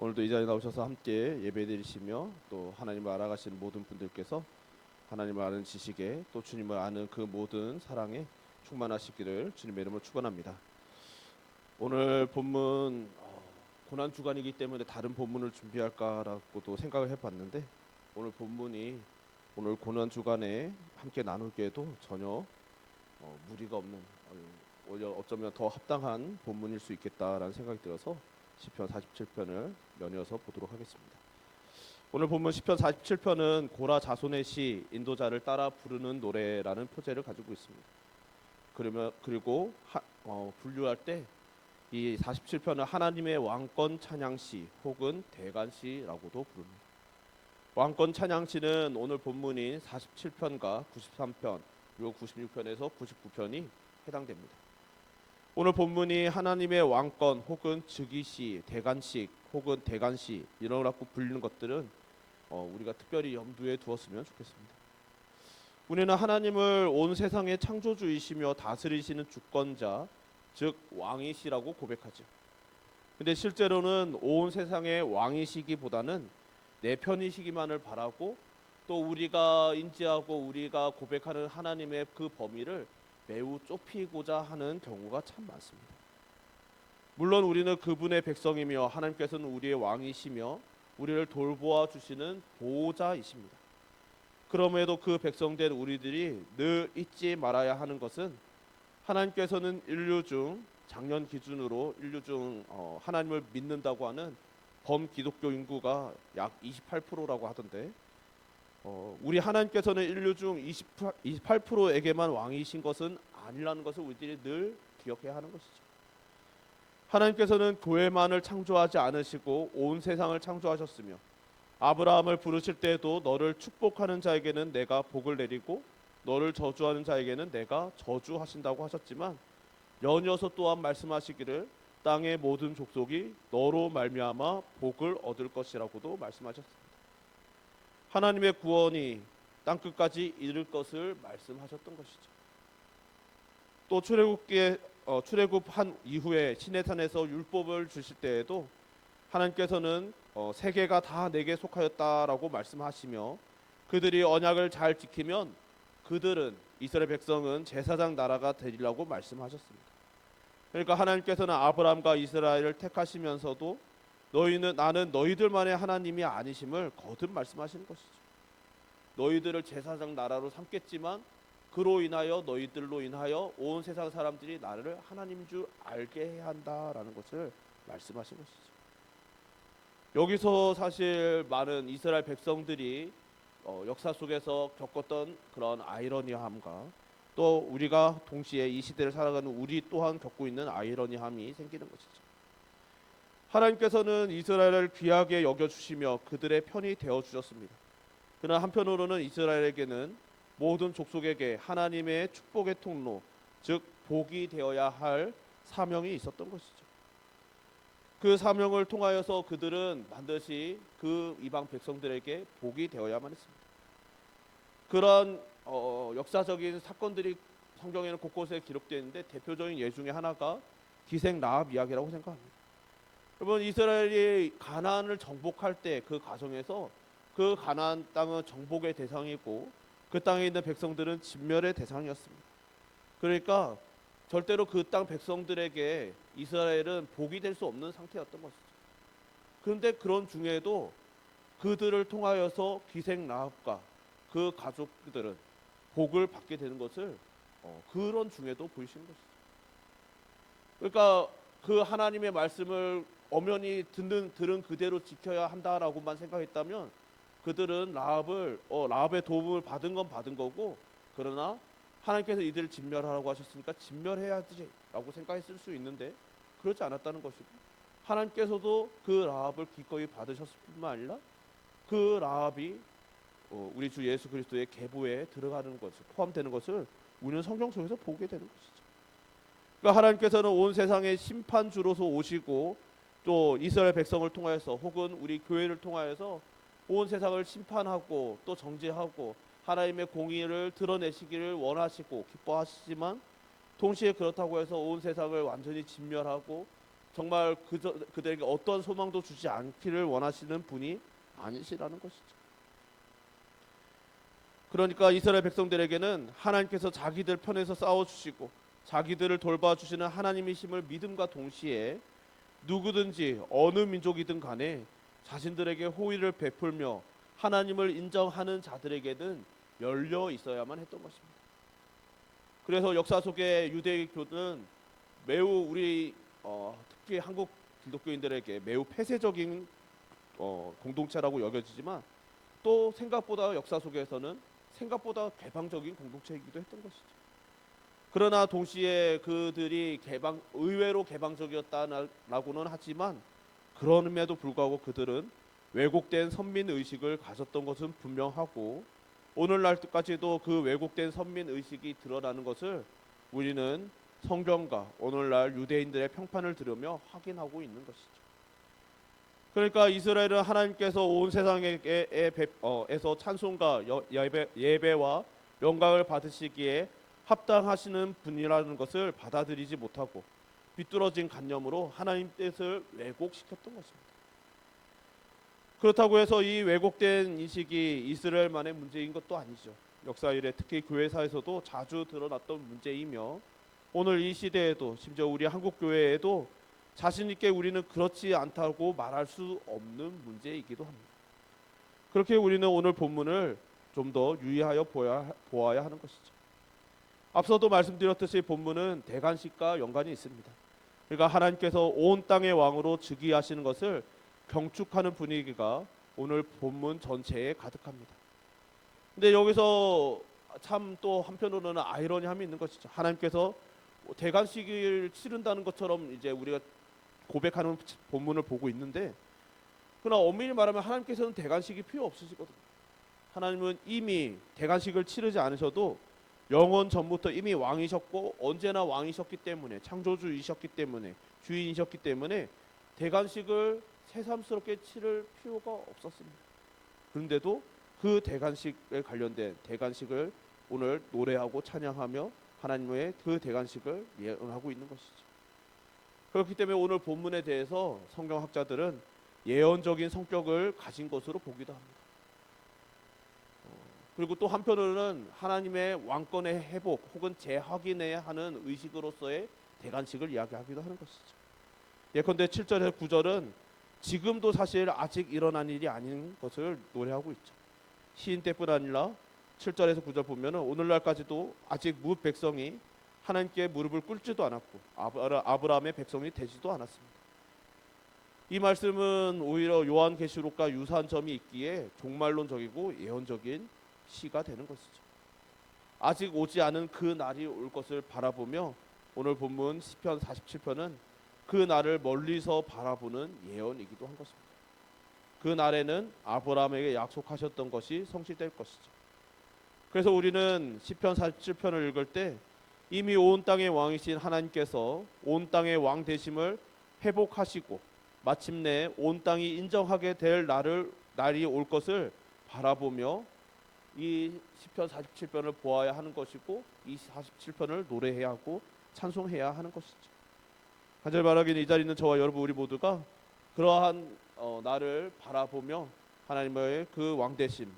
오늘도 이 자리에 나오셔서 함께 예배드리시며 또 하나님을 알아가시는 모든 분들께서 하나님을 아는 지식에 또 주님을 아는 그 모든 사랑에 충만하시기를 주님의 이름으로 축원합니다. 오늘 본문 고난 주간이기 때문에 다른 본문을 준비할까라고도 생각을 해봤는데 오늘 본문이 오늘 고난 주간에 함께 나누기에도 전혀 무리가 없는 오히려 어쩌면 더 합당한 본문일 수 있겠다라는 생각이 들어서 시편 47편을 연이어서 보도록 하겠습니다. 오늘 본문 시편 47편은 고라 자손의 시 인도자를 따라 부르는 노래라는 표제를 가지고 있습니다. 그리고 분류할 때 이 47편은 하나님의 왕권 찬양시 혹은 대간시라고도 부릅니다. 왕권 찬양시는 오늘 본문인 47편과 93편 그리고 96편에서 99편이 해당됩니다. 오늘 본문이 하나님의 왕권 혹은 즉위시, 대간식 혹은 대간시 이라고 불리는 것들은 우리가 특별히 염두에 두었으면 좋겠습니다. 우리는 하나님을 온 세상의 창조주이시며 다스리시는 주권자, 즉 왕이시라고 고백하죠. 근데 실제로는 온 세상의 왕이시기보다는 내 편이시기만을 바라고 또 우리가 인지하고 우리가 고백하는 하나님의 그 범위를 매우 좁히고자 하는 경우가 참 많습니다. 물론 우리는 그분의 백성이며 하나님께서는 우리의 왕이시며 우리를 돌보아 주시는 보호자이십니다. 그럼에도 그 백성된 우리들이 늘 잊지 말아야 하는 것은 하나님께서는 인류 중 작년 기준으로 인류 중 하나님을 믿는다고 하는 범기독교 인구가 약 28%라고 하던데 우리 하나님께서는 인류 중 28%에게만 왕이신 것은 아니라는 것을 우리들이 늘 기억해야 하는 것이죠. 하나님께서는 교회만을 창조하지 않으시고 온 세상을 창조하셨으며 아브라함을 부르실 때에도 너를 축복하는 자에게는 내가 복을 내리고 너를 저주하는 자에게는 내가 저주하신다고 하셨지만 연이어서 또한 말씀하시기를 땅의 모든 족속이 너로 말미암아 복을 얻을 것이라고도 말씀하셨습니다. 하나님의 구원이 땅끝까지 이를 것을 말씀하셨던 것이죠. 또 출애굽한 이후에 시내산에서 율법을 주실 때에도 하나님께서는 세계가 다 내게 속하였다라고 말씀하시며 그들이 언약을 잘 지키면 그들은 이스라엘 백성은 제사장 나라가 되리라고 말씀하셨습니다. 그러니까 하나님께서는 아브라함과 이스라엘을 택하시면서도 나는 너희들만의 하나님이 아니심을 거듭 말씀하시는 것이죠. 너희들을 제사장 나라로 삼겠지만 그로 인하여 너희들로 인하여 온 세상 사람들이 나를 하나님인 줄 알게 해야 한다라는 것을 말씀하신 것이죠. 여기서 사실 많은 이스라엘 백성들이 역사 속에서 겪었던 그런 아이러니함과 또 우리가 동시에 이 시대를 살아가는 우리 또한 겪고 있는 아이러니함이 생기는 것이죠. 하나님께서는 이스라엘을 귀하게 여겨주시며 그들의 편이 되어주셨습니다. 그러나 한편으로는 이스라엘에게는 모든 족속에게 하나님의 축복의 통로, 즉 복이 되어야 할 사명이 있었던 것이죠. 그 사명을 통하여서 그들은 반드시 그 이방 백성들에게 복이 되어야만 했습니다. 그런 역사적인 사건들이 성경에는 곳곳에 기록되어 있는데 대표적인 예 중에 하나가 기생 라합 이야기라고 생각합니다. 여러분 이스라엘이 가나안을 정복할 때 그 과정에서 그 가나안 땅은 정복의 대상이고 그 땅에 있는 백성들은 진멸의 대상이었습니다. 그러니까 절대로 그 땅 백성들에게 이스라엘은 복이 될 수 없는 상태였던 것이죠. 그런데 그런 중에도 그들을 통하여서 기생 라합과 그 가족들은 복을 받게 되는 것을 그런 중에도 보이시는 것이죠. 그러니까 그 하나님의 말씀을 엄연히 들은 그대로 지켜야 한다라고만 생각했다면 그들은 라합의 도움을 받은 건 받은 거고 그러나 하나님께서 이들을 진멸하라고 하셨으니까 진멸해야지라고 생각했을 수 있는데 그렇지 않았다는 것이고 하나님께서도 그 라합을 기꺼이 받으셨을 뿐만 아니라 그 라합이 우리 주 예수 그리스도의 계보에 들어가는 것을 포함되는 것을 우리는 성경 속에서 보게 되는 것이죠. 그러니까 하나님께서는 온 세상의 심판주로서 오시고 또 이스라엘 백성을 통하여서 혹은 우리 교회를 통하여서 온 세상을 심판하고 또 정죄하고 하나님의 공의를 드러내시기를 원하시고 기뻐하시지만 동시에 그렇다고 해서 온 세상을 완전히 진멸하고 정말 그들에게 어떤 소망도 주지 않기를 원하시는 분이 아니시라는 것이죠. 그러니까 이스라엘 백성들에게는 하나님께서 자기들 편에서 싸워주시고 자기들을 돌봐주시는 하나님이심을 믿음과 동시에 누구든지 어느 민족이든 간에 자신들에게 호의를 베풀며 하나님을 인정하는 자들에게는 열려 있어야만 했던 것입니다. 그래서 역사 속에 유대교는 매우 우리 특히 한국 기독교인들에게 매우 폐쇄적인 공동체라고 여겨지지만 또 생각보다 역사 속에서는 생각보다 개방적인 공동체이기도 했던 것이죠. 그러나 동시에 그들이 의외로 개방적이었다라고는 하지만 그럼에도 불구하고 그들은 왜곡된 선민 의식을 가졌던 것은 분명하고 오늘날까지도 그 왜곡된 선민 의식이 드러나는 것을 우리는 성경과 오늘날 유대인들의 평판을 들으며 확인하고 있는 것이죠. 그러니까 이스라엘은 하나님께서 온 세상에서 찬송과 예배와 영광을 받으시기에 합당하시는 분이라는 것을 받아들이지 못하고 비뚤어진 관념으로 하나님 뜻을 왜곡시켰던 것입니다. 그렇다고 해서 이 왜곡된 인식이 이스라엘만의 문제인 것도 아니죠. 역사 이래 특히 교회사에서도 자주 드러났던 문제이며 오늘 이 시대에도 심지어 우리 한국 교회에도 자신 있게 우리는 그렇지 않다고 말할 수 없는 문제이기도 합니다. 그렇게 우리는 오늘 본문을 좀 더 유의하여 보아야 하는 것이죠. 앞서도 말씀드렸듯이 본문은 대관식과 연관이 있습니다. 그러니까 하나님께서 온 땅의 왕으로 즉위하시는 것을 경축하는 분위기가 오늘 본문 전체에 가득합니다. 근데 여기서 참 또 한편으로는 아이러니함이 있는 것이죠. 하나님께서 대관식을 치른다는 것처럼 이제 우리가 고백하는 본문을 보고 있는데, 그러나 엄밀히 말하면 하나님께서는 대관식이 필요 없으시거든요. 하나님은 이미 대관식을 치르지 않으셔도 영원 전부터 이미 왕이셨고 언제나 왕이셨기 때문에 창조주이셨기 때문에 주인이셨기 때문에 대관식을 새삼스럽게 치를 필요가 없었습니다. 그런데도 그 대관식에 관련된 대관식을 오늘 노래하고 찬양하며 하나님의 그 대관식을 예언하고 있는 것이죠. 그렇기 때문에 오늘 본문에 대해서 성경학자들은 예언적인 성격을 가진 것으로 보기도 합니다. 그리고 또 한편으로는 하나님의 왕권의 회복 혹은 재확인해야 하는 의식으로서의 대관식을 이야기하기도 하는 것이죠. 예컨대 7절에서 9절은 지금도 사실 아직 일어난 일이 아닌 것을 노래하고 있죠. 시인 때뿐 아니라 7절에서 9절 보면 오늘날까지도 아직 뭇 백성이 하나님께 무릎을 꿇지도 않았고 아브라함의 백성이 되지도 않았습니다. 이 말씀은 오히려 요한계시록과 유사한 점이 있기에 종말론적이고 예언적인 시가 되는 것이죠. 아직 오지 않은 그 날이 올 것을 바라보며 오늘 본문 시편 47편은 그 날을 멀리서 바라보는 예언이기도 한 것입니다. 그 날에는 아브라함에게 약속하셨던 것이 성취될 것이죠. 그래서 우리는 시편 47편을 읽을 때 이미 온 땅의 왕이신 하나님께서 온 땅의 왕 되심을 회복하시고 마침내 온 땅이 인정하게 될 날이 올 것을 바라보며 이 시편 47편을 보아야 하는 것이고 이 47편을 노래해야 하고 찬송해야 하는 것이죠. 간절히 바라기는 이 자리에 있는 저와 여러분 우리 모두가 그러한 날을 바라보며 하나님의 그 왕되심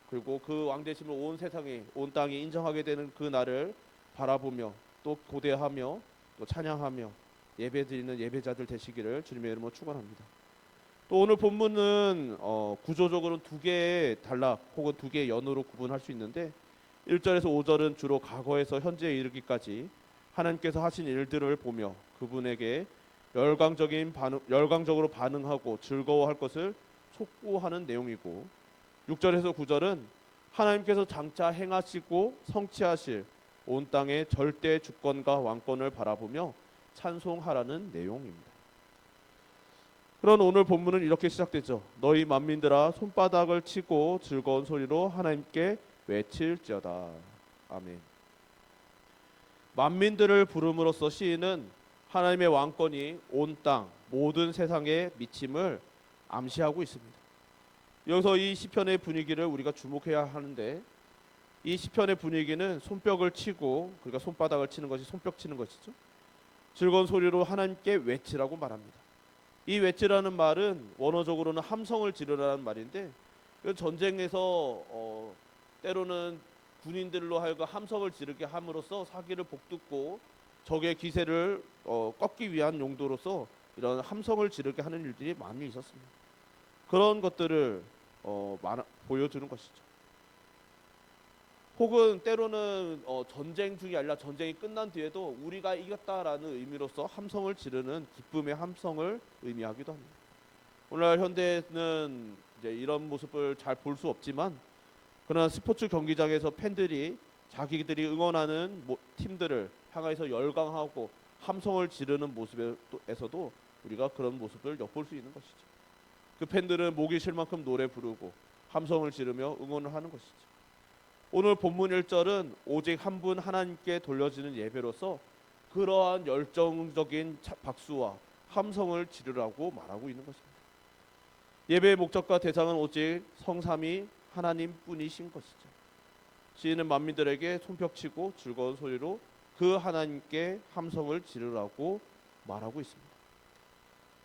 그리고 그 왕되심을 온 세상이 온 땅이 인정하게 되는 그 날을 바라보며 또 고대하며 또 찬양하며 예배드리는 예배자들 되시기를 주님의 이름으로 축원합니다. 또 오늘 본문은 구조적으로는 두 개의 단락 혹은 두 개의 연으로 구분할 수 있는데 1절에서 5절은 주로 과거에서 현재에 이르기까지 하나님께서 하신 일들을 보며 그분에게 열광적으로 반응하고 즐거워할 것을 촉구하는 내용이고 6절에서 9절은 하나님께서 장차 행하시고 성취하실 온 땅의 절대 주권과 왕권을 바라보며 찬송하라는 내용입니다. 그런 오늘 본문은 이렇게 시작되죠. 너희 만민들아 손바닥을 치고 즐거운 소리로 하나님께 외칠지어다. 아멘. 만민들을 부름으로써 시인은 하나님의 왕권이 온 땅 모든 세상에 미침을 암시하고 있습니다. 여기서 이 시편의 분위기를 우리가 주목해야 하는데 이 시편의 분위기는 손뼉을 치고 그러니까 손바닥을 치는 것이 손뼉 치는 것이죠. 즐거운 소리로 하나님께 외치라고 말합니다. 이 외치라는 말은 원어적으로는 함성을 지르라는 말인데, 전쟁에서 때로는 군인들로 하여금 함성을 지르게 함으로써 사기를 복돋고 적의 기세를 꺾기 위한 용도로서 이런 함성을 지르게 하는 일들이 많이 있었습니다. 그런 것들을 보여주는 것이죠. 혹은 때로는 전쟁 중이 아니라 전쟁이 끝난 뒤에도 우리가 이겼다라는 의미로서 함성을 지르는 기쁨의 함성을 의미하기도 합니다. 오늘날 현대에는 이제 이런 모습을 잘 볼 수 없지만, 그러나 스포츠 경기장에서 팬들이 자기들이 응원하는 팀들을 향해서 열광하고 함성을 지르는 모습에서도 우리가 그런 모습을 엿볼 수 있는 것이죠. 그 팬들은 목이 쉴 만큼 노래 부르고 함성을 지르며 응원을 하는 것이죠. 오늘 본문 1절은 오직 한 분 하나님께 돌려지는 예배로서 그러한 열정적인 박수와 함성을 지르라고 말하고 있는 것입니다. 예배의 목적과 대상은 오직 성삼위 하나님뿐이신 것이죠. 시인은 만민들에게 손뼉치고 즐거운 소리로 그 하나님께 함성을 지르라고 말하고 있습니다.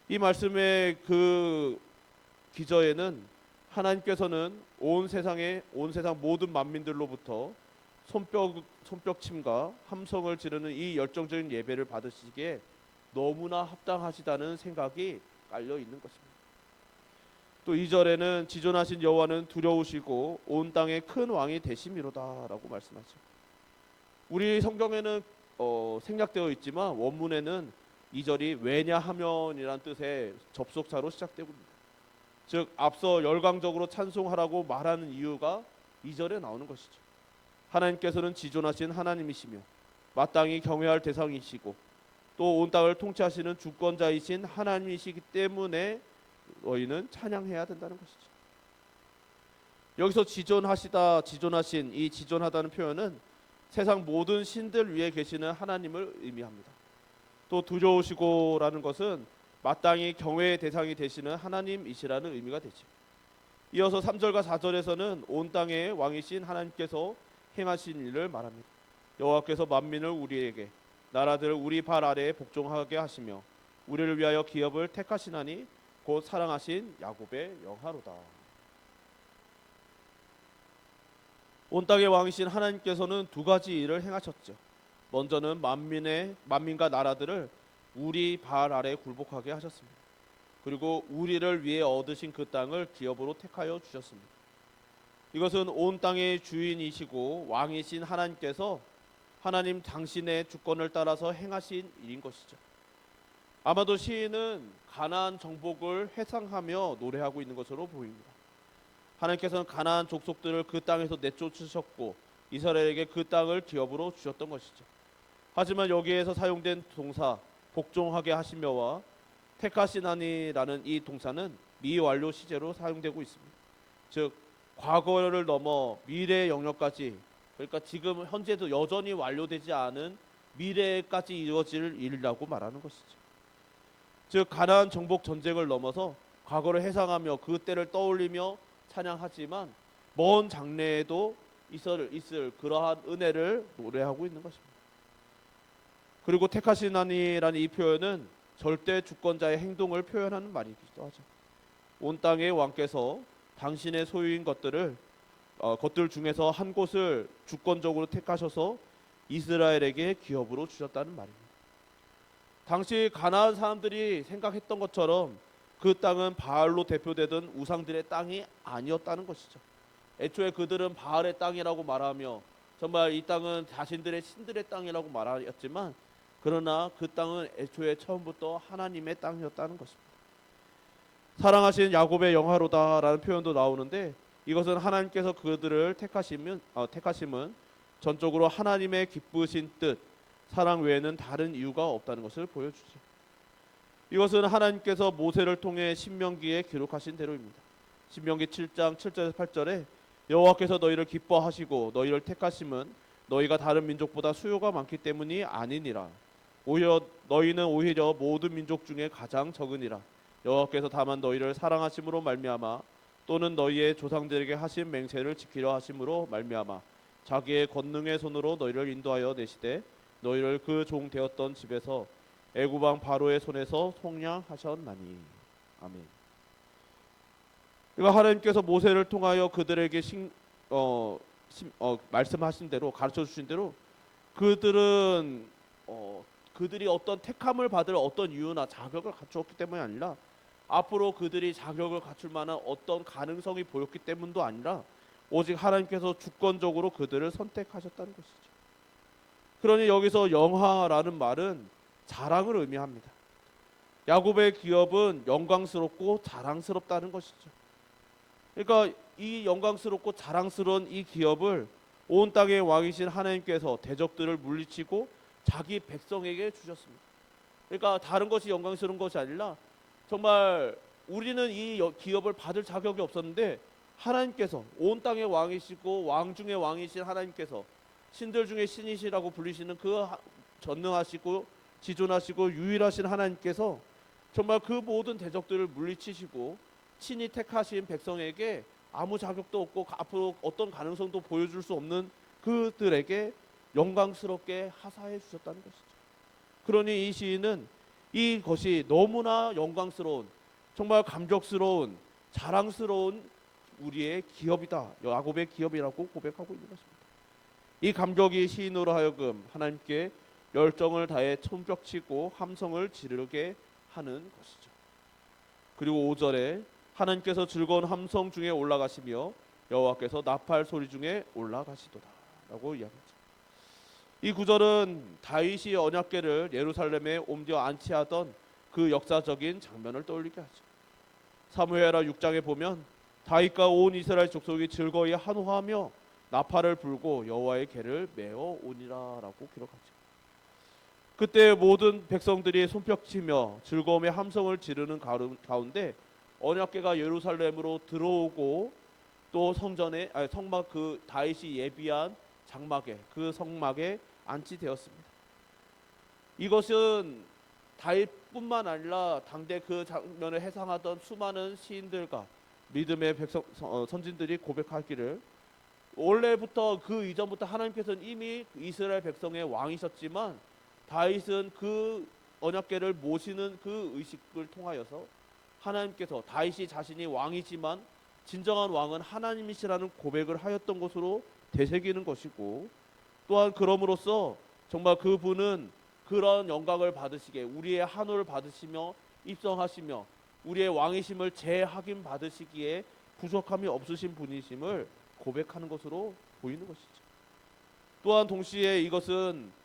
이 말씀의 그 기저에는 하나님께서는 온 세상 모든 만민들로부터 손뼉침과 함성을 지르는 이 열정적인 예배를 받으시기에 너무나 합당하시다는 생각이 깔려 있는 것입니다. 또 2절에는 지존하신 여호와는 두려우시고 온 땅의 큰 왕이 되심이로다라고 말씀하죠. 우리 성경에는 생략되어 있지만 원문에는 2절이 왜냐하면이란 뜻의 접속사로 시작되고 있습니다. 즉 앞서 열광적으로 찬송하라고 말하는 이유가 2절에 나오는 것이죠. 하나님께서는 지존하신 하나님이시며 마땅히 경외할 대상이시고 또 온 땅을 통치하시는 주권자이신 하나님이시기 때문에 너희는 찬양해야 된다는 것이죠. 여기서 지존하신, 이 지존하다는 표현은 세상 모든 신들 위에 계시는 하나님을 의미합니다. 또 두려우시고라는 것은 마땅히 경외의 대상이 되시는 하나님이시라는 의미가 되죠. 이어서 3절과 4절에서는 온 땅의 왕이신 하나님께서 행하신 일을 말합니다. 여호와께서 만민을 우리에게 나라들을 우리 발 아래에 복종하게 하시며 우리를 위하여 기업을 택하시나니 곧 사랑하신 야곱의 영화로다. 온 땅의 왕이신 하나님께서는 두 가지 일을 행하셨죠. 먼저는 만민과 나라들을 우리 발 아래 굴복하게 하셨습니다. 그리고 우리를 위해 얻으신 그 땅을 기업으로 택하여 주셨습니다. 이것은 온 땅의 주인이시고 왕이신 하나님께서 하나님 당신의 주권을 따라서 행하신 일인 것이죠. 아마도 시인은 가나안 정복을 회상하며 노래하고 있는 것으로 보입니다. 하나님께서는 가나안 족속들을 그 땅에서 내쫓으셨고 이스라엘에게 그 땅을 기업으로 주셨던 것이죠. 하지만 여기에서 사용된 동사 복종하게 하시며와 택하시나니라는 이 동사는 미완료 시제로 사용되고 있습니다. 즉 과거를 넘어 미래의 영역까지, 그러니까 지금 현재도 여전히 완료되지 않은 미래까지 이루어질 일이라고 말하는 것이죠. 즉 가나안 정복 전쟁을 넘어서 과거를 회상하며 그 때를 떠올리며 찬양하지만 먼 장래에도 있을 그러한 은혜를 노래하고 있는 것입니다. 그리고 택하시나니라는 이 표현은 절대 주권자의 행동을 표현하는 말이기도 하죠. 온 땅의 왕께서 당신의 소유인 것들 중에서 한 곳을 주권적으로 택하셔서 이스라엘에게 기업으로 주셨다는 말입니다. 당시 가나안 사람들이 생각했던 것처럼 그 땅은 바알로 대표되던 우상들의 땅이 아니었다는 것이죠. 애초에 그들은 바알의 땅이라고 말하며 정말 이 땅은 자신들의 신들의 땅이라고 말하였지만, 그러나 그 땅은 애초에 처음부터 하나님의 땅이었다는 것입니다. 사랑하신 야곱의 영화로다라는 표현도 나오는데, 이것은 하나님께서 그들을 택하심은 전적으로 하나님의 기쁘신 뜻, 사랑 외에는 다른 이유가 없다는 것을 보여주죠. 이것은 하나님께서 모세를 통해 신명기에 기록하신 대로입니다. 신명기 7장 7절에서 8절에 여호와께서 너희를 기뻐하시고 너희를 택하심은 너희가 다른 민족보다 수요가 많기 때문이 아니니라. 너희는 오히려 모든 민족 중에 가장 적으니라. 여호와께서 다만 너희를 사랑하심으로 말미암아 또는 너희의 조상들에게 하신 맹세를 지키려 하심으로 말미암아 자기의 권능의 손으로 너희를 인도하여 내시되 너희를 그 종 되었던 집에서 애굽 왕 바로의 손에서 속량하셨나니. 아멘. 이거 하나님께서 모세를 통하여 그들에게 말씀하신 대로, 가르쳐 주신 대로 그들은 그들이 어떤 택함을 받을 어떤 이유나 자격을 갖추었기 때문이 아니라, 앞으로 그들이 자격을 갖출 만한 어떤 가능성이 보였기 때문도 아니라, 오직 하나님께서 주권적으로 그들을 선택하셨다는 것이죠. 그러니 여기서 영화라는 말은 자랑을 의미합니다. 야곱의 기업은 영광스럽고 자랑스럽다는 것이죠. 그러니까 이 영광스럽고 자랑스러운 이 기업을 온 땅의 왕이신 하나님께서 대적들을 물리치고 자기 백성에게 주셨습니다. 그러니까 다른 것이 영광스러운 것이 아니라, 정말 우리는 이 기업을 받을 자격이 없었는데 하나님께서, 온 땅의 왕이시고 왕 중의 왕이신 하나님께서, 신들 중에 신이시라고 불리시는 그 전능하시고 지존하시고 유일하신 하나님께서 정말 그 모든 대적들을 물리치시고 친히 택하신 백성에게 아무 자격도 없고 앞으로 어떤 가능성도 보여줄 수 없는 그들에게 영광스럽게 하사해 주셨다는 것이죠. 그러니 이 시인은 이것이 너무나 영광스러운, 정말 감격스러운, 자랑스러운 우리의 기업이다, 야곱의 기업이라고 고백하고 있는 것입니다. 이 감격이 시인으로 하여금 하나님께 열정을 다해 손뼉치고 함성을 지르게 하는 것이죠. 그리고 5절에 하나님께서 즐거운 함성 중에 올라가시며 여호와께서 나팔 소리 중에 올라가시도다 라고 이야기하죠. 이 구절은 다윗이 언약궤를 예루살렘에 옮겨 안치하던 그 역사적인 장면을 떠올리게 하죠. 사무엘하 6장에 보면 다윗과 온 이스라엘 족속이 즐거이 한호하며 나팔을 불고 여호와의 궤를 메어 오니라라고 기록하죠. 그때 모든 백성들이 손뼉치며 즐거움의 함성을 지르는 가운데 언약궤가 예루살렘으로 들어오고, 또 성전에 성막, 그 다윗이 예비한 장막에, 그 성막에 안치되었습니다. 이것은 다윗뿐만 아니라 당대 그 장면을 해상하던 수많은 시인들과 믿음의 선진들이 고백하기를, 원래부터 그 이전부터 하나님께서는 이미 이스라엘 백성의 왕이셨지만 다윗은 그 언약궤를 모시는 그 의식을 통하여서 하나님께서 다윗이 자신이 왕이지만 진정한 왕은 하나님이시라는 고백을 하였던 것으로 되새기는 것이고, 또한 그럼으로써 정말 그분은 그런 영광을 받으시게, 우리의 한호를 받으시며 입성하시며 우리의 왕이심을 재확인 받으시기에 부족함이 없으신 분이심을 고백하는 것으로 보이는 것이죠. 또한 동시에 이것은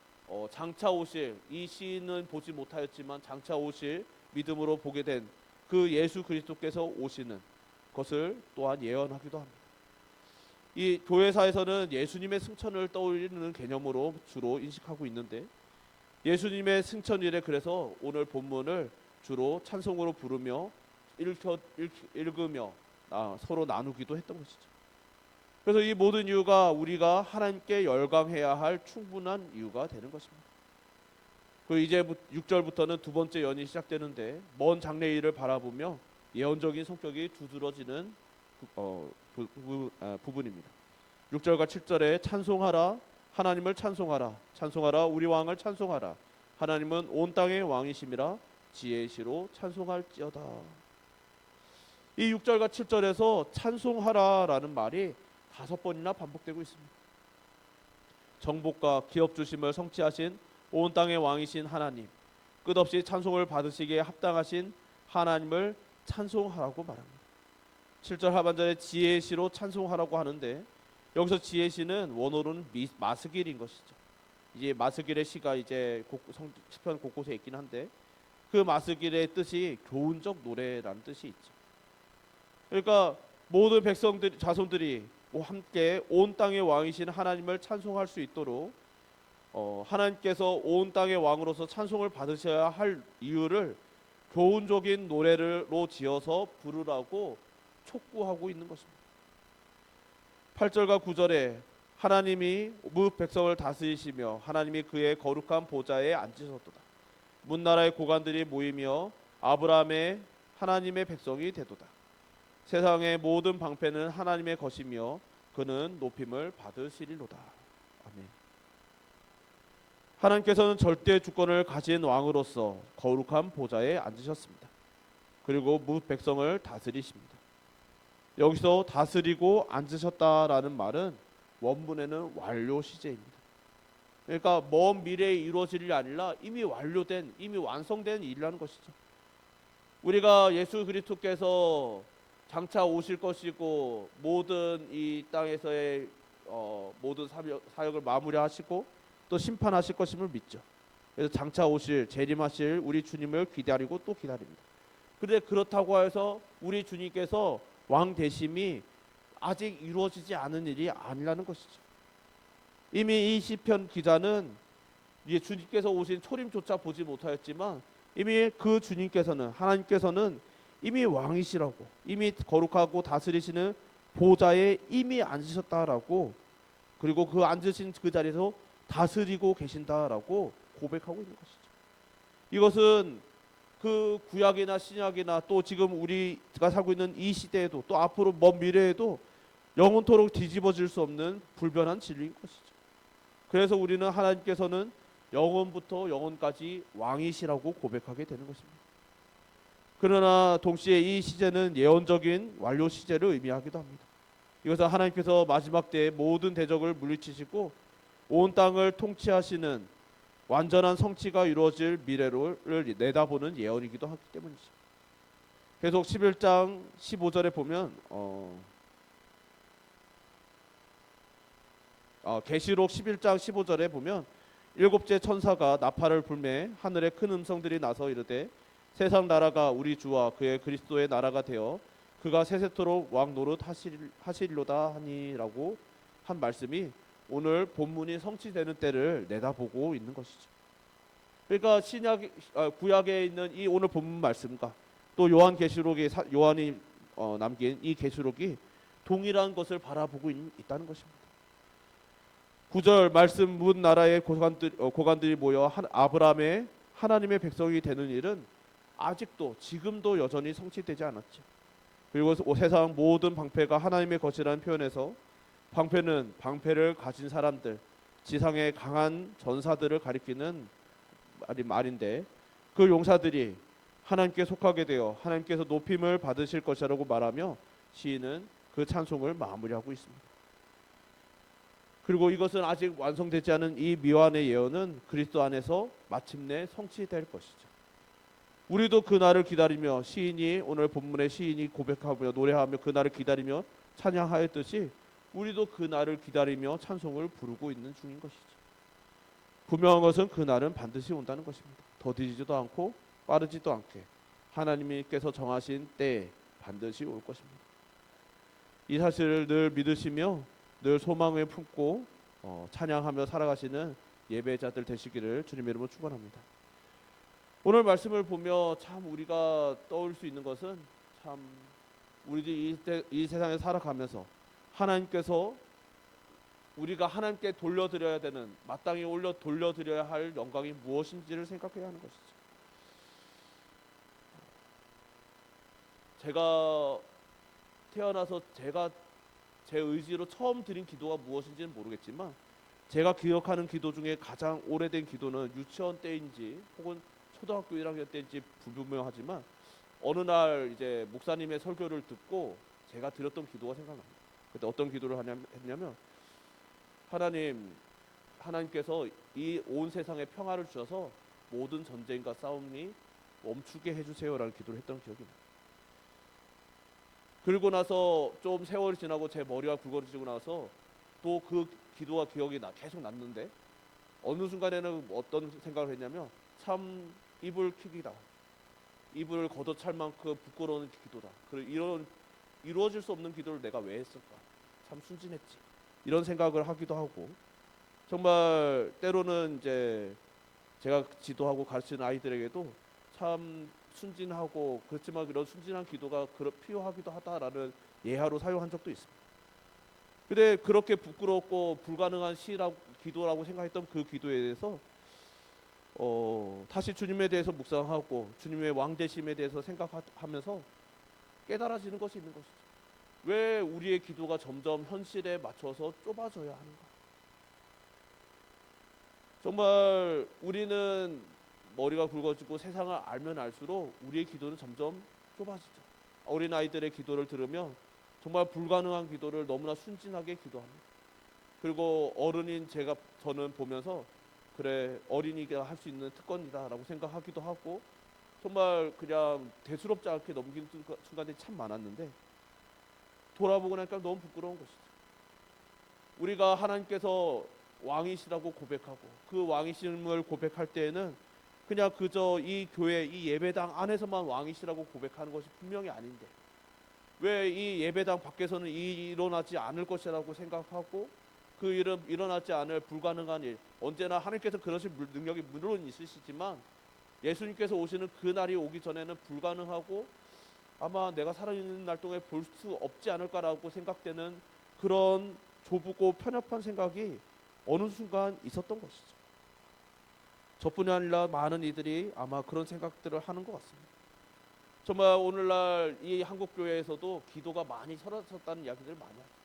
장차 오실, 이 시인은 보지 못하였지만 장차 오실, 믿음으로 보게 된 그 예수 그리스도께서 오시는 것을 또한 예언하기도 합니다. 이 교회사에서는 예수님의 승천을 떠올리는 개념으로 주로 인식하고 있는데, 예수님의 승천일에 그래서 오늘 본문을 주로 찬송으로 부르며 읽으며 서로 나누기도 했던 것이죠. 그래서 이 모든 이유가 우리가 하나님께 열광해야 할 충분한 이유가 되는 것입니다. 그리고 이제 6절부터는 두 번째 연이 시작되는데, 먼 장래일을 바라보며 예언적인 성격이 두드러지는 부분입니다. 6절과 7절에 찬송하라, 하나님을 찬송하라, 찬송하라, 우리 왕을 찬송하라, 하나님은 온 땅의 왕이심이라, 지혜의 시로 찬송할지어다. 이 6절과 7절에서 찬송하라라는 말이 5번이나 반복되고 있습니다. 정복과 기업 주심을 성취하신 온 땅의 왕이신 하나님, 끝없이 찬송을 받으시기에 합당하신 하나님을 찬송하라고 말합니다. 7절 하반절에 지혜의 시로 찬송하라고 하는데, 여기서 지혜의 시는 원어로는 마스길인 것이죠. 이제 마스길의 시가 이제 시편 곳곳에 있긴 한데, 그 마스길의 뜻이 교훈적 노래라는 뜻이 있죠. 그러니까 모든 백성들, 자손들이 함께 온 땅의 왕이신 하나님을 찬송할 수 있도록 하나님께서 온 땅의 왕으로서 찬송을 받으셔야 할 이유를 교훈적인 노래로 지어서 부르라고 촉구하고 있는 것입니다. 8절과 9절에 하나님이 무릇 백성을 다스리시며 하나님이 그의 거룩한 보좌에 앉으셨도다. 문나라의 고관들이 모이며 아브라함의 하나님의 백성이 되도다. 세상의 모든 방패는 하나님의 것이며 그는 높임을 받으시리로다. 아멘. 하나님께서는 절대 주권을 가진 왕으로서 거룩한 보좌에 앉으셨습니다. 그리고 뭇 백성을 다스리십니다. 여기서 다스리고 앉으셨다라는 말은 원문에는 완료 시제입니다. 그러니까 먼 미래에 이루어질 일이 아니라 이미 완료된, 이미 완성된 일이라는 것이죠. 우리가 예수 그리스도께서 장차 오실 것이고 모든 이 땅에서의 모든 사역을 마무리하시고 또 심판하실 것임을 믿죠. 그래서 장차 오실, 재림하실 우리 주님을 기다리고 또 기다립니다. 그런데 그렇다고 해서 우리 주님께서 왕 되심이 아직 이루어지지 않은 일이 아니라는 것이죠. 이미 이 시편 기자는 이제 주님께서 오신 초림조차 보지 못하였지만 이미 그 주님께서는, 하나님께서는 이미 왕이시라고, 이미 거룩하고 다스리시는 보좌에 이미 앉으셨다라고, 그리고 그 앉으신 그 자리에서 다스리고 계신다라고 고백하고 있는 것이죠. 이것은 그 구약이나 신약이나 또 지금 우리가 살고 있는 이 시대에도 또 앞으로 먼 미래에도 영원토록 뒤집어질 수 없는 불변한 진리인 것이죠. 그래서 우리는 하나님께서는 영원부터 영원까지 왕이시라고 고백하게 되는 것입니다. 그러나 동시에 이 시제는 예언적인 완료 시제를 의미하기도 합니다. 이것은 하나님께서 마지막 때에 모든 대적을 물리치시고 온 땅을 통치하시는 완전한 성취가 이루어질 미래를 내다보는 예언이기도 하기 때문이죠. 계속 11장 15절에 보면 계시록 11장 15절에 보면 일곱째 천사가 나팔을 불매 하늘에 큰 음성들이 나서 이르되 세상 나라가 우리 주와 그의 그리스도의 나라가 되어 그가 세세토록 왕 노릇 하시리로다 하니라고 한 말씀이 오늘 본문이 성취되는 때를 내다보고 있는 것이죠. 그러니까 구약에 있는 이 오늘 본문 말씀과 또 요한계시록이 요한이 남긴 이 계시록이 동일한 것을 바라보고 있다는 것입니다. 9절 말씀 문 나라의 고관들이 모여 아브라함의 하나님의 백성이 되는 일은 아직도 지금도 여전히 성취되지 않았죠. 그리고 세상 모든 방패가 하나님의 것이라는 표현에서 방패는 방패를 가진 사람들, 지상의 강한 전사들을 가리키는 말인데 그 용사들이 하나님께 속하게 되어 하나님께서 높임을 받으실 것이라고 말하며 시인은 그 찬송을 마무리하고 있습니다. 그리고 이것은 아직 완성되지 않은 이 미완의 예언은 그리스도 안에서 마침내 성취될 것이죠. 우리도 그 날을 기다리며 시인이 오늘 본문의 시인이 고백하며 노래하며 그 날을 기다리며 찬양하였듯이 우리도 그 날을 기다리며 찬송을 부르고 있는 중인 것이죠. 분명한 것은 그 날은 반드시 온다는 것입니다. 더디지도 않고 빠르지도 않게 하나님께서 정하신 때에 반드시 올 것입니다. 이 사실을 늘 믿으시며 늘 소망을 품고 찬양하며 살아가시는 예배자들 되시기를 주님의 이름으로 축원합니다. 오늘 말씀을 보며 참 우리가 떠올 수 있는 것은 참 우리들이 이 세상에 살아가면서 하나님께서 우리가 하나님께 돌려드려야 되는 마땅히 돌려드려야 할 영광이 무엇인지를 생각해야 하는 것이죠. 제가 태어나서 제 의지로 처음 드린 기도가 무엇인지는 모르겠지만 제가 기억하는 기도 중에 가장 오래된 기도는 유치원 때인지 혹은 초등학교 1학년 때인지 불분명하지만 어느 날 이제 목사님의 설교를 듣고 제가 드렸던 기도가 생각납니다. 그때 어떤 기도를 했냐면 하나님께서 이 온 세상에 평화를 주셔서 모든 전쟁과 싸움이 멈추게 해주세요라는 기도를 했던 기억이 납니다. 그리고 나서 좀 세월이 지나고 제 머리가 굵어지고 나서 또 그 기도가 기억이 계속 났는데 어느 순간에는 어떤 생각을 했냐면 참 이불킥이다. 이불을 걷어찰 만큼 부끄러운 기도다. 그리고 이런 이루어질 수 없는 기도를 내가 왜 했을까? 참 순진했지. 이런 생각을 하기도 하고 정말 때로는 이제 제가 지도하고 가르치는 아이들에게도 참 순진하고 그렇지만 그런 순진한 기도가 필요하기도 하다라는 예화로 사용한 적도 있습니다. 근데 그렇게 부끄럽고 불가능한 기도라고 생각했던 그 기도에 대해서 다시 주님에 대해서 묵상하고 주님의 왕되심에 대해서 생각하면서 깨달아지는 것이 있는 것이죠. 왜 우리의 기도가 점점 현실에 맞춰서 좁아져야 하는가? 정말 우리는 머리가 굵어지고 세상을 알면 알수록 우리의 기도는 점점 좁아지죠. 어린 아이들의 기도를 들으면 정말 불가능한 기도를 너무나 순진하게 기도합니다. 그리고 어른인 저는 보면서 그래, 어린이가 할 수 있는 특권이다라고 생각하기도 하고, 정말 그냥 대수롭지 않게 넘기는 순간들이 참 많았는데, 돌아보고 나니까 너무 부끄러운 것이죠. 우리가 하나님께서 왕이시라고 고백하고 그 왕이심을 고백할 때에는 그냥 그저 이 교회, 이 예배당 안에서만 왕이시라고 고백하는 것이 분명히 아닌데, 왜 이 예배당 밖에서는 일어나지 않을 것이라고 생각하고, 그 일은 일어나지 않을 불가능한 일, 언제나 하나님께서 그러실 능력이 물론 있으시지만 예수님께서 오시는 그 날이 오기 전에는 불가능하고 아마 내가 살아있는 날 동안에 볼 수 없지 않을까라고 생각되는 그런 좁고 편협한 생각이 어느 순간 있었던 것이죠. 저뿐이 아니라 많은 이들이 아마 그런 생각들을 하는 것 같습니다. 정말 오늘날 이 한국 교회에서도 기도가 많이 사라졌다는 이야기들을 많이 하죠.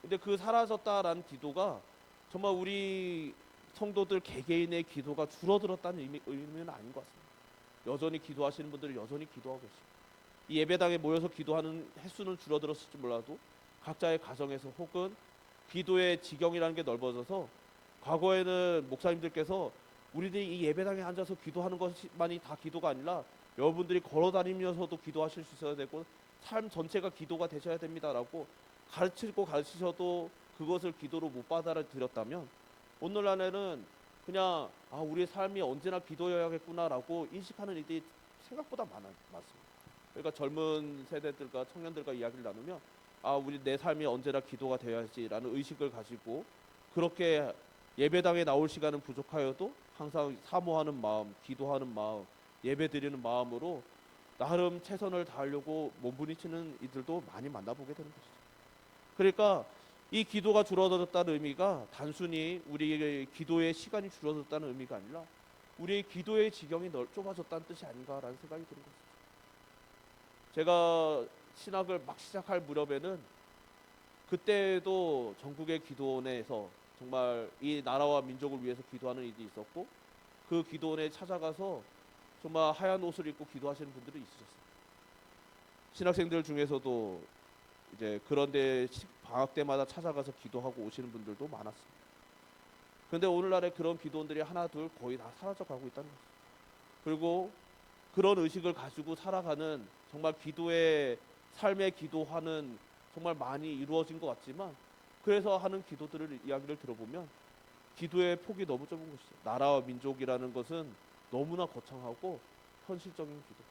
근데 그 사라졌다라는 기도가 정말 우리 성도들 개개인의 기도가 줄어들었다는 의미는 아닌 것 같습니다. 여전히 기도하시는 분들은 여전히 기도하고 계십니다. 이 예배당에 모여서 기도하는 횟수는 줄어들었을지 몰라도 각자의 가정에서 혹은 기도의 지경이라는 게 넓어져서, 과거에는 목사님들께서 우리들이 이 예배당에 앉아서 기도하는 것만이 다 기도가 아니라 여러분들이 걸어다니면서도 기도하실 수 있어야 되고 삶 전체가 기도가 되셔야 됩니다라고 가르치셔도 그것을 기도로 못 받아들였다면, 오늘날에는 그냥 우리의 삶이 언제나 기도여야겠구나라고 인식하는 일이 생각보다 많습니다. 그러니까 젊은 세대들과 청년들과 이야기를 나누면 내 삶이 언제나 기도가 되어야지라는 의식을 가지고, 그렇게 예배당에 나올 시간은 부족하여도 항상 사모하는 마음, 기도하는 마음, 예배 드리는 마음으로 나름 최선을 다하려고 몸부림치는 이들도 많이 만나보게 되는 것이죠. 그러니까 이 기도가 줄어들었다는 의미가 단순히 우리의 기도의 시간이 줄어들었다는 의미가 아니라 우리의 기도의 지경이 좁아졌다는 뜻이 아닌가라는 생각이 드는 것이죠. 제가 신학을 막 시작할 무렵에는 그때도 전국의 기도원에서 정말 이 나라와 민족을 위해서 기도하는 일이 있었고, 그 기도원에 찾아가서 정말 하얀 옷을 입고 기도하시는 분들이 있으셨어요. 신학생들 중에서도 이제 그런데 방학 때마다 찾아가서 기도하고 오시는 분들도 많았습니다. 그런데 오늘날에 그런 기도원들이 하나 둘 거의 다 사라져가고 있다는 거죠. 그리고 그런 의식을 가지고 살아가는, 정말 기도의 삶의 기도하는 정말 많이 이루어진 것 같지만, 그래서 하는 기도들을 이야기를 들어보면 기도의 폭이 너무 좁은 것이죠. 나라와 민족이라는 것은 너무나 거창하고 현실적인 기도,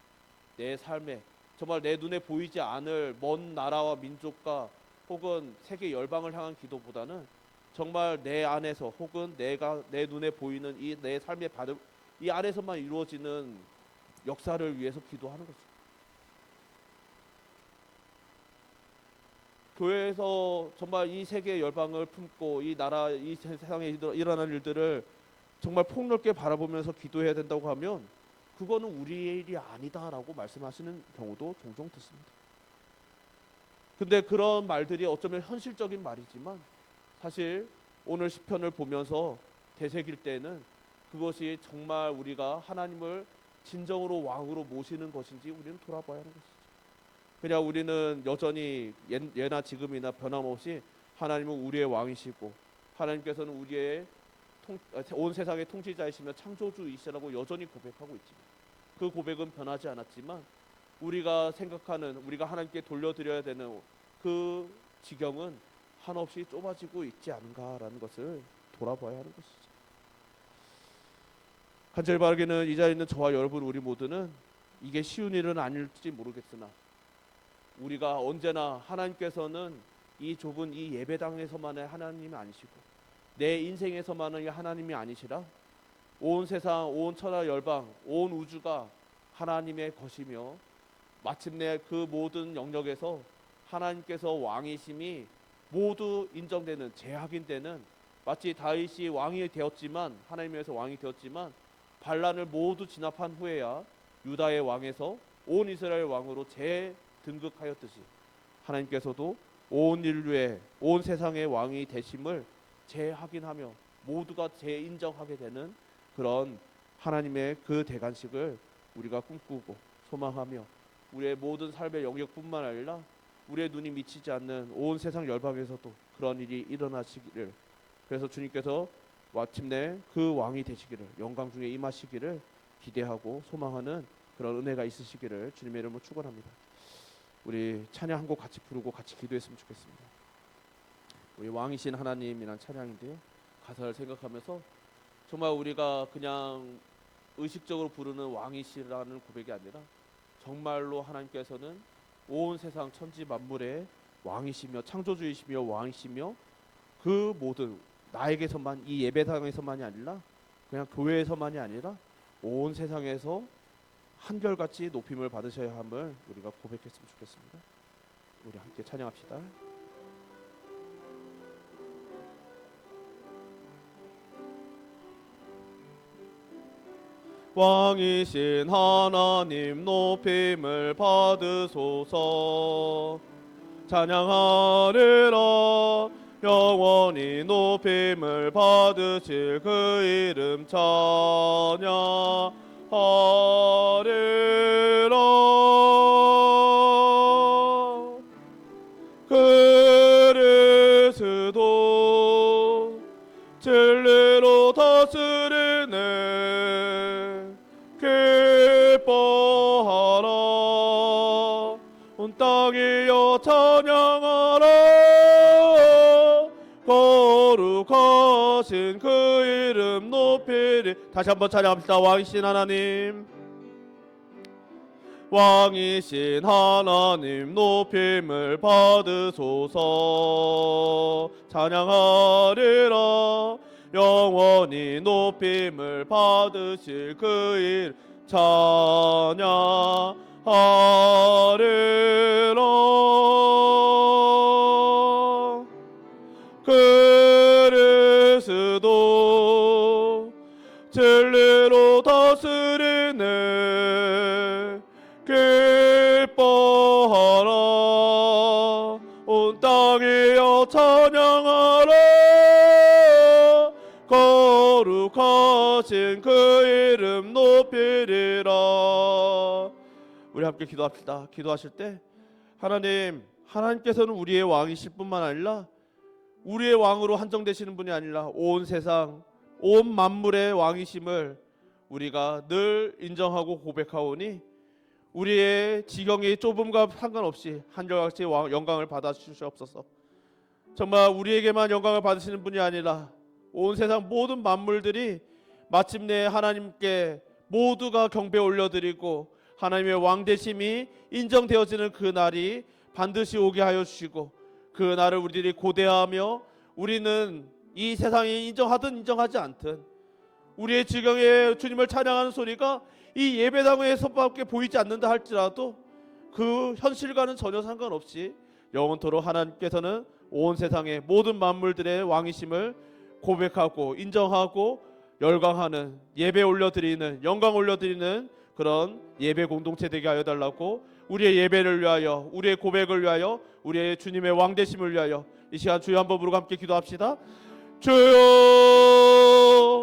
내 삶에 정말 내 눈에 보이지 않을 먼 나라와 민족과 혹은 세계 열방을 향한 기도보다는 정말 내 안에서 혹은 내가 내 눈에 보이는 이 내 삶의 바른 이 안에서만 이루어지는 역사를 위해서 기도하는 거죠. 교회에서 정말 이 세계 열방을 품고 이 나라, 이 세상에 일어날 일들을 정말 폭넓게 바라보면서 기도해야 된다고 하면 그거는 우리의 일이 아니다라고 말씀하시는 경우도 종종 듣습니다. 근데 그런 말들이 어쩌면 현실적인 말이지만 사실 오늘 시편을 보면서 되새길 때는 그것이 정말 우리가 하나님을 진정으로 왕으로 모시는 것인지 우리는 돌아봐야 하는 것이죠. 그냥 우리는 여전히 예나 지금이나 변함없이 하나님은 우리의 왕이시고 하나님께서는 우리의 온 세상의 통치자이시며 창조주이시라고 여전히 고백하고 있지만, 그 고백은 변하지 않았지만 우리가 생각하는, 우리가 하나님께 돌려드려야 되는 그 지경은 한없이 좁아지고 있지 않은가라는 것을 돌아봐야 하는 것이죠. 간절히 바라기는 이 자리에 있는 저와 여러분 우리 모두는 이게 쉬운 일은 아닐지 모르겠으나, 우리가 언제나 하나님께서는 이 좁은 이 예배당에서만의 하나님이 아니시고 내 인생에서만의 하나님이 아니시라 온 세상, 온 천하 열방, 온 우주가 하나님의 것이며 마침내 그 모든 영역에서 하나님께서 왕이심이 모두 인정되는, 재확인되는, 마치 다윗이 왕이 되었지만, 하나님에서 왕이 되었지만 반란을 모두 진압한 후에야 유다의 왕에서 온 이스라엘 왕으로 재등극하였듯이 하나님께서도 온 인류의, 온 세상의 왕이 되심을 재확인하며 모두가 재인정하게 되는 그런 하나님의 그 대관식을 우리가 꿈꾸고 소망하며 우리의 모든 삶의 영역뿐만 아니라 우리의 눈이 미치지 않는 온 세상 열방에서도 그런 일이 일어나시기를, 그래서 주님께서 마침내 그 왕이 되시기를, 영광 중에 임하시기를 기대하고 소망하는 그런 은혜가 있으시기를 주님의 이름으로 축원합니다. 우리 찬양 한 곡 같이 부르고 같이 기도했으면 좋겠습니다. 우리 왕이신 하나님이란 찬양인데요, 가사를 생각하면서 정말 우리가 그냥 의식적으로 부르는 왕이시라는 고백이 아니라 정말로 하나님께서는 온 세상 천지 만물의 왕이시며 창조주이시며 왕이시며 그 모든 나에게서만, 이 예배당에서만이 아니라 그냥 교회에서만이 아니라 온 세상에서 한결같이 높임을 받으셔야 함을 우리가 고백했으면 좋겠습니다. 우리 함께 찬양합시다. 왕이신 하나님 높임을 받으소서. 찬양하리라. 영원히 높임을 받으실 그 이름 찬양하리라. 그리스도 진리로 다스리네. 기뻐하라. 온 땅이여 찬양하라. 거룩하신 그 이름 높이리. 다시 한번 찬양합시다. 왕이신 하나님, 왕이신 하나님 높임을 받으소서. 찬양하리라. 영원히 높임을 받으실 그 이름 찬양하리라. 그리스도 진리로 다스리네. 기뻐하라. 온 땅이여 찬양하라. 거룩하신 그 이름 높이리라. 우리 함께 기도합시다. 기도하실 때 하나님께서는 우리의 왕이실 뿐만 아니라 우리의 왕으로 한정되시는 분이 아니라 온 세상 온 만물의 왕이심을 우리가 늘 인정하고 고백하오니 우리의 지경의 좁음과 상관없이 한결같이 영광을 받아 주시옵소서. 정말 우리에게만 영광을 받으시는 분이 아니라 온 세상 모든 만물들이 마침내 하나님께 모두가 경배 올려드리고 하나님의 왕되심이 인정되어지는 그 날이 반드시 오게 하여 주시고, 그 날을 우리들이 고대하며 우리는 이 세상이 인정하든 인정하지 않든 우리의 지경에 주님을 찬양하는 소리가 이 예배당에서밖에 보이지 않는다 할지라도 그 현실과는 전혀 상관없이 영원토록 하나님께서는 온 세상의 모든 만물들의 왕이심을 고백하고 인정하고 열광하는, 예배 올려드리는, 영광 올려드리는 그런 예배 공동체 되게 하여 달라고, 우리의 예배를 위하여, 우리의 고백을 위하여, 우리의 주님의 왕되심을 위하여 이 시간 주여 한번 부르고 함께 기도합시다. 주여,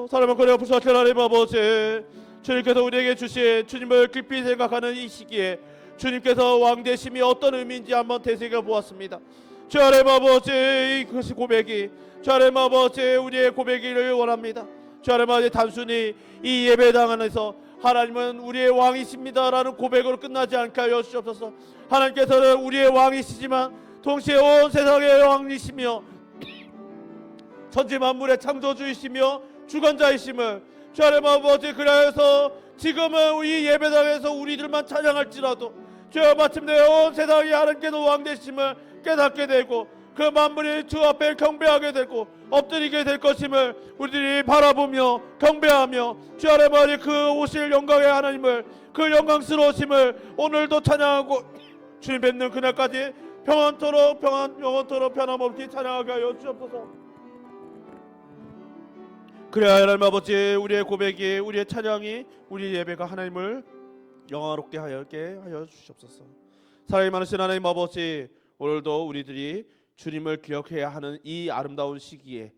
사랑을 거려 부사하신 하나님 아버지, 주님께서 우리에게 주신 주님을 깊이 생각하는 이 시기에 주님께서 왕되심이 어떤 의미인지 한번 되새겨 보았습니다. 주 하나님 아버지, 이것이 고백이 주 하나님 아버지 우리의 고백이를 원합니다. 주 하나님 아버지, 단순히 이 예배당 안에서 하나님은 우리의 왕이십니다라는 고백으로 끝나지 않게 하여 주옵소서. 하나님께서는 우리의 왕이시지만 동시에 온 세상의 왕이시며 천지 만물의 창조주이시며 주관자이심을 주 하나님 아버지, 그래서 지금은 이 예배당에서 우리들만 찬양할지라도 주여 마침내 온 세상이 하나님께서 왕되심을 깨닫게 되고 그 만물이 주 앞에 경배하게 되고 엎드리게 될 것임을 우리들이 바라보며 경배하며 주 하나님 아버지 그 오실 영광의 하나님을, 그 영광스러우심을 오늘도 찬양하고 주님 뵙는 그날까지 영원토록 변함없이 찬양하게 하여 주옵소서. 그래야 하나님 아버지, 우리의 고백이, 우리의 찬양이, 우리의 예배가 하나님을 영화롭게 하여 주시옵소서. 사랑이 많으신 하나님 아버지, 오늘도 우리들이 주님을 기억해야 하는 이 아름다운 시기에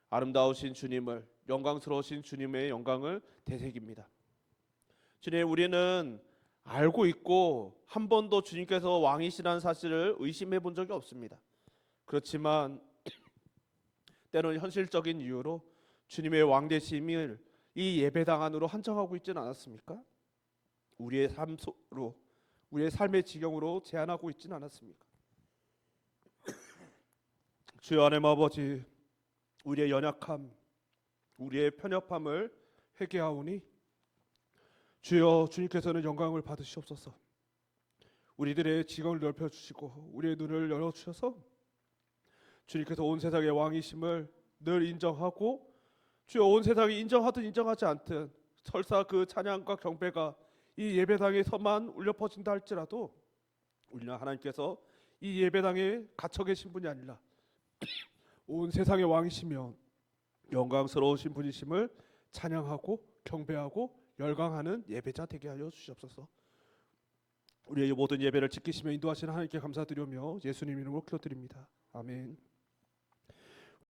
아름다우신 주님을, 영광스러우신 주님의 영광을 되새깁니다. 주님, 우리는 알고 있고 한 번도 주님께서 왕이시라는 사실을 의심해 본 적이 없습니다. 그렇지만 때로는 현실적인 이유로 주님의 왕되심을 이 예배당 안으로 한정하고 있지는 않았습니까? 우리의 삶으로, 우리의 삶의 지경으로 제한하고 있지는 않았습니까? 주여 하나님 아버지, 우리의 연약함, 우리의 편협함을 회개하오니 주여, 주님께서는 영광을 받으시옵소서. 우리들의 지경을 넓혀주시고 우리의 눈을 열어주셔서 주님께서 온 세상의 왕이심을 늘 인정하고, 주여, 온 세상이 인정하든 인정하지 않든 설사 그 찬양과 경배가 이 예배당에서만 울려 퍼진다 할지라도 우리는 하나님께서 이 예배당에 갇혀 계신 분이 아니라 온 세상의 왕이시며 영광스러우신 분이심을 찬양하고 경배하고 열광하는 예배자 되게 하여 주시옵소서. 우리의 모든 예배를 지키시며 인도하시는 하나님께 감사드리며 예수님 이름으로 기도드립니다. 아멘.